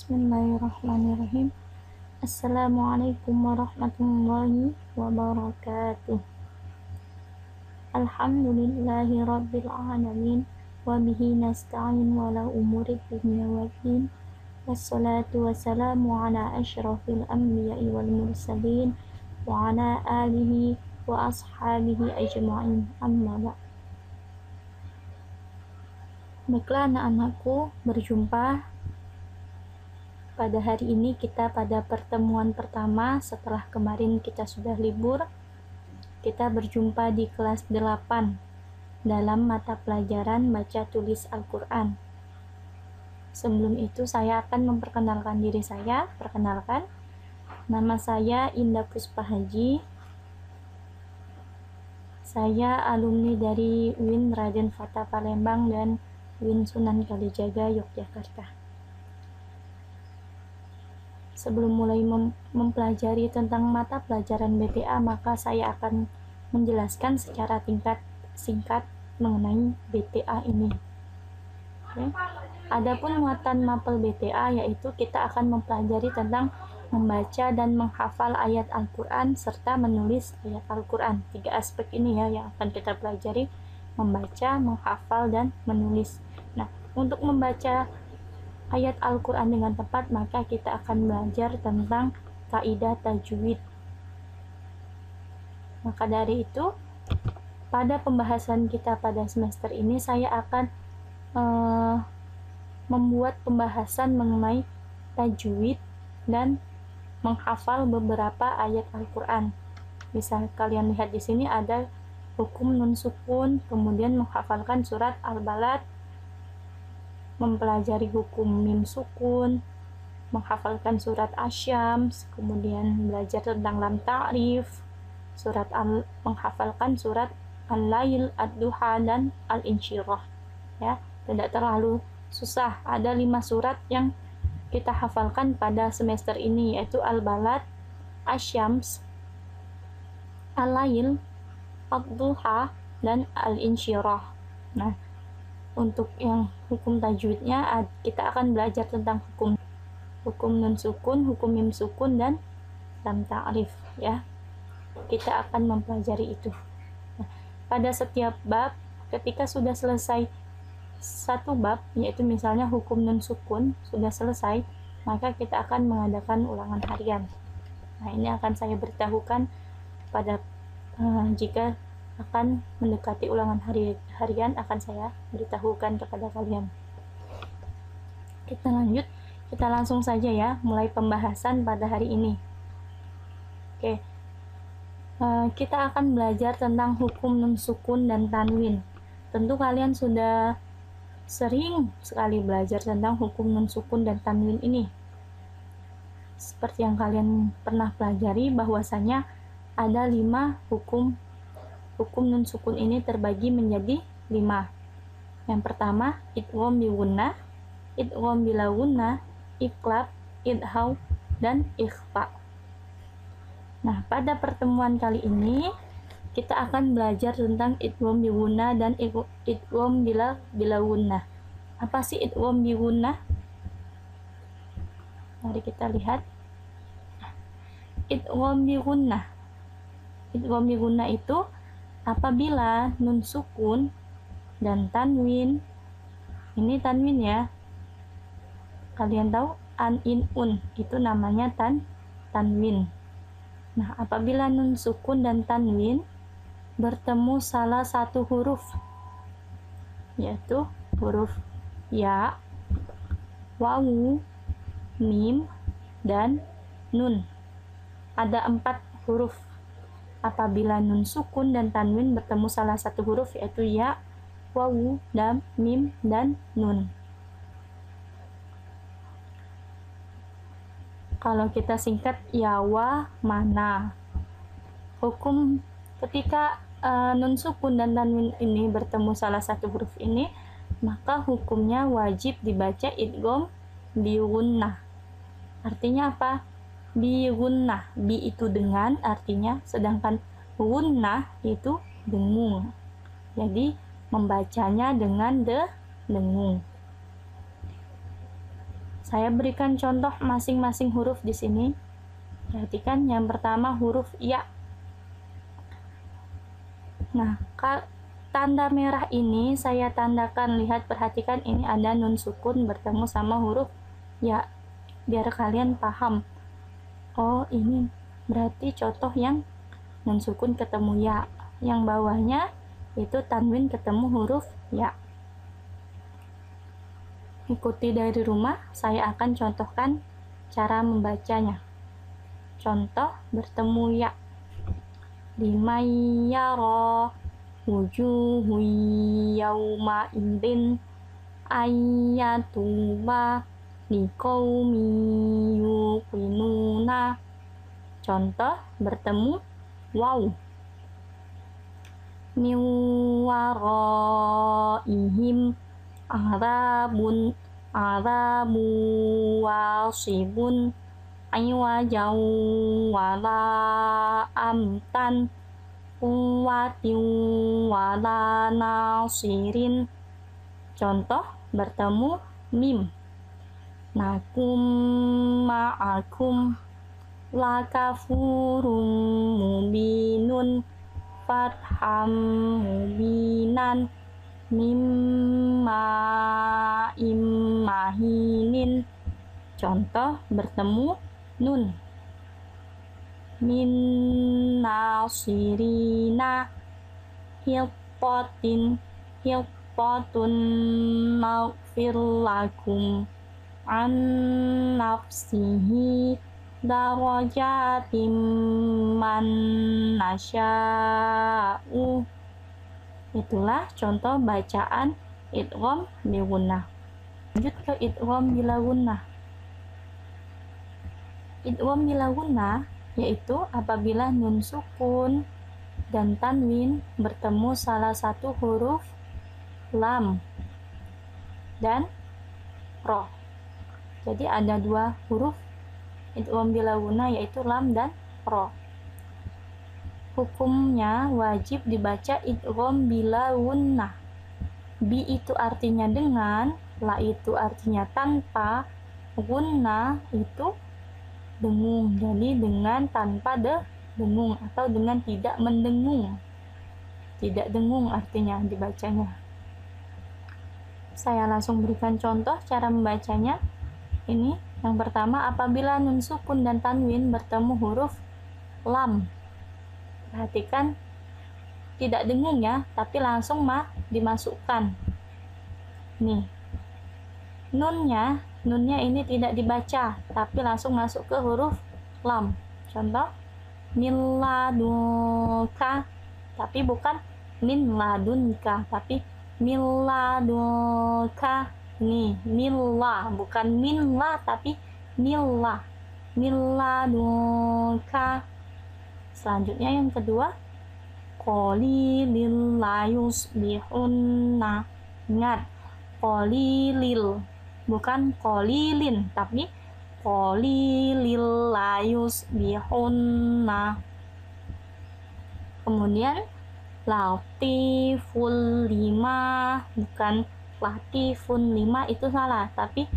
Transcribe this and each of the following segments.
Bismillahirrahmanirrahim. Assalamualaikum warahmatullahi wabarakatuh. Alhamdulillahi rabbil alamin wa bihi nasta'in wala umuri dunya waddin. Wassalatu wassalamu ala asyrafil anbiya'i wal mursalin wa ala alihi wa ashabihi ajma'in. Amma ba'd. Baiklah anak-anakku, berjumpa pada hari ini kita pada pertemuan pertama setelah kemarin kita sudah libur. Kita berjumpa di kelas 8 dalam mata pelajaran baca tulis Al-Quran. Sebelum itu saya akan memperkenalkan diri saya. Perkenalkan, nama saya Indah Puspa Haji. Saya alumni dari UIN Raden Fatah Palembang dan UIN Sunan Kalijaga Yogyakarta. Sebelum mulai mempelajari tentang mata pelajaran BTA, maka saya akan menjelaskan secara singkat mengenai BTA ini. Oke. Adapun muatan mapel BTA yaitu kita akan mempelajari tentang membaca dan menghafal ayat Al-Quran serta menulis ayat Al-Quran. 3 aspek ini ya yang akan kita pelajari: membaca, menghafal, dan menulis. Nah, untuk membaca ayat Al-Quran dengan tepat, maka kita akan belajar tentang kaidah tajwid. Maka dari itu, pada pembahasan kita pada semester ini, saya akan membuat pembahasan mengenai tajwid dan menghafal beberapa ayat Al-Quran. Bisa kalian lihat di sini ada hukum nun sukun, kemudian menghafalkan surat Al-Balad, mempelajari hukum mim sukun, menghafalkan surat Asy-Syams, kemudian belajar tentang lam ta'rif, menghafalkan surat Al-Lail, Ad-Duha, dan Al-Insyirah. Ya, tidak terlalu susah. Ada 5 surat yang kita hafalkan pada semester ini, yaitu Al-Balad, Asy-Syams, Al-Lail, Ad-Duha, dan Al-Insyirah. Nah, untuk yang hukum tajwidnya kita akan belajar tentang hukum nun sukun, hukum mim sukun, dan lam ta'rif ya. Kita akan mempelajari itu. Nah, pada setiap bab, ketika sudah selesai satu bab, yaitu misalnya hukum nun sukun sudah selesai, maka kita akan mengadakan ulangan harian. Nah, ini akan saya beritahukan pada jika akan mendekati ulangan harian akan saya beritahukan kepada kalian. Kita langsung saja ya, mulai pembahasan pada hari ini. Oke, kita akan belajar tentang hukum nun sukun dan tanwin. Tentu kalian sudah sering sekali belajar tentang hukum nun sukun dan tanwin ini. Seperti yang kalian pernah pelajari, bahwasanya ada 5 hukum nun sukun ini terbagi menjadi 5. Yang pertama, idgham bi gunnah, idgham bila gunnah, iqlab, idhau, dan ikhfa. Nah, pada pertemuan kali ini kita akan belajar tentang idgham bi gunnah dan idgham bila gunnah. Apa sih idgham bi gunnah? Mari kita lihat. Idgham bi gunnah. Idgham bi gunnah itu apabila nun sukun dan tanwin, ini tanwin ya, kalian tahu an, in, un, itu namanya tanwin. Nah, apabila nun sukun dan tanwin bertemu salah satu huruf, yaitu huruf ya, wawu, mim, dan nun. Ada 4 huruf. Apabila nun sukun dan tanwin bertemu salah satu huruf, yaitu ya, wawu, dan mim, dan nun. Kalau kita singkat, yawa mana. Hukum ketika nun sukun dan tanwin ini bertemu salah satu huruf ini, maka hukumnya wajib dibaca idgham bi gunnah. Artinya apa? Bi gunnah, bi itu dengan artinya, sedangkan gunnah itu dengung. Jadi membacanya dengan dengung. Saya berikan contoh masing-masing huruf di sini. Perhatikan yang pertama huruf ya. Nah, tanda merah ini saya tandakan, lihat, perhatikan, ini ada nun sukun bertemu sama huruf ya, biar kalian paham. Oh, ini berarti contoh yang nun sukun ketemu ya. Yang bawahnya itu tanwin ketemu huruf ya. Ikuti dari rumah, saya akan contohkan cara membacanya. Contoh bertemu ya. Liman yara wujuhu yawma idin ayyatuba liqaumi yuqinuna. Contoh bertemu waw. Min waraihim azabun wasibun aywajan wala amtan kuwatin wala nasirin. Contoh bertemu mim. Nakum ma'akum lakafurun mubinun fatham mubinan mimma immahinin. Contoh bertemu nun. Min nasirina hilpotun maghfir lakum an nafsihi darajatim man nasya'u. Itulah contoh bacaan idgham bi gunnah. Lanjut ke idgham bila gunnah. Idgham bila gunnah yaitu apabila nun sukun dan tanwin bertemu salah satu huruf lam dan ro. Jadi ada dua huruf idgham bila gunnah yaitu lam dan ro. Hukumnya wajib dibaca idgham bila gunnah. Bi itu artinya dengan, la itu artinya tanpa, gunnah itu dengung. Jadi dengan tanpa dengung atau dengan tidak mendengung. Tidak dengung artinya dibacanya. Saya langsung berikan contoh cara membacanya. Ini yang pertama, apabila nun sukun dan tanwin bertemu huruf lam. Perhatikan, tidak dengung ya, tapi langsung dimasukkan. Nih, nunnya ini tidak dibaca, tapi langsung masuk ke huruf lam. Contoh, min ladunka, tapi bukan min ladunka, tapi min ladunka. Nih, milla, bukan minla, tapi milla. Min ladunka. Selanjutnya yang kedua, qalilil la yusbihunna. Ingat, qalilil, bukan qalilin, tapi qalilil la yusbihunna. Kemudian latiful lima, bukan latifun lima, itu salah, tapi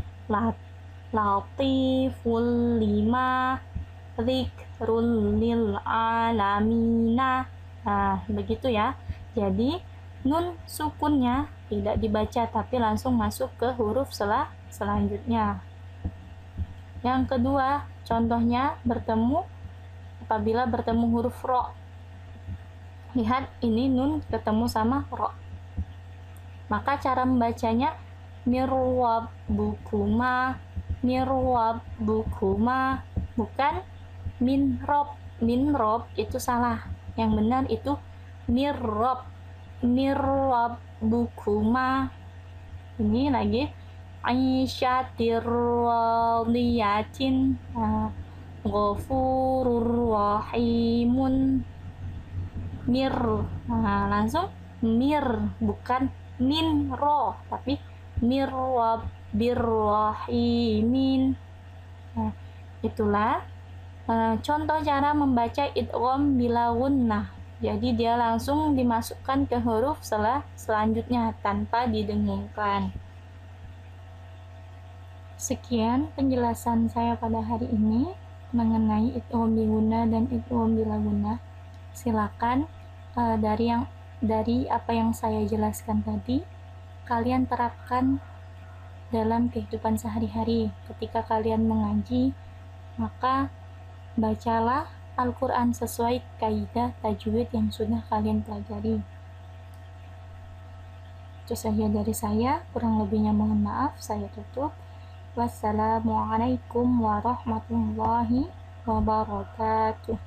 latiful lima dzikrul lil alamina. Nah, begitu ya. Jadi nun sukunnya tidak dibaca tapi langsung masuk ke huruf selanjutnya. Yang kedua, contohnya apabila bertemu huruf ro. Lihat, ini nun ketemu sama ro. Maka cara membacanya mirwabbukuma, bukan minrob, itu salah. Yang benar itu mirwabbukuma. Ini lagi aisyatir radiyatin ghafurur rahimun mir. Langsung mir, bukan minro, tapi mirwabbir rahimin. Itulah contoh cara membaca idgham bila gunnah. Jadi dia langsung dimasukkan ke huruf selanjutnya tanpa didengungkan. Sekian penjelasan saya pada hari ini mengenai idgham biguna dan idgham bilaguna. Silakan dari apa yang saya jelaskan tadi, kalian terapkan dalam kehidupan sehari-hari. Ketika kalian mengaji, maka bacalah Al-Quran sesuai kaidah tajwid yang sudah kalian pelajari. Itu saja dari saya, kurang lebihnya mohon maaf, saya tutup. Wassalamualaikum warahmatullahi wabarakatuh.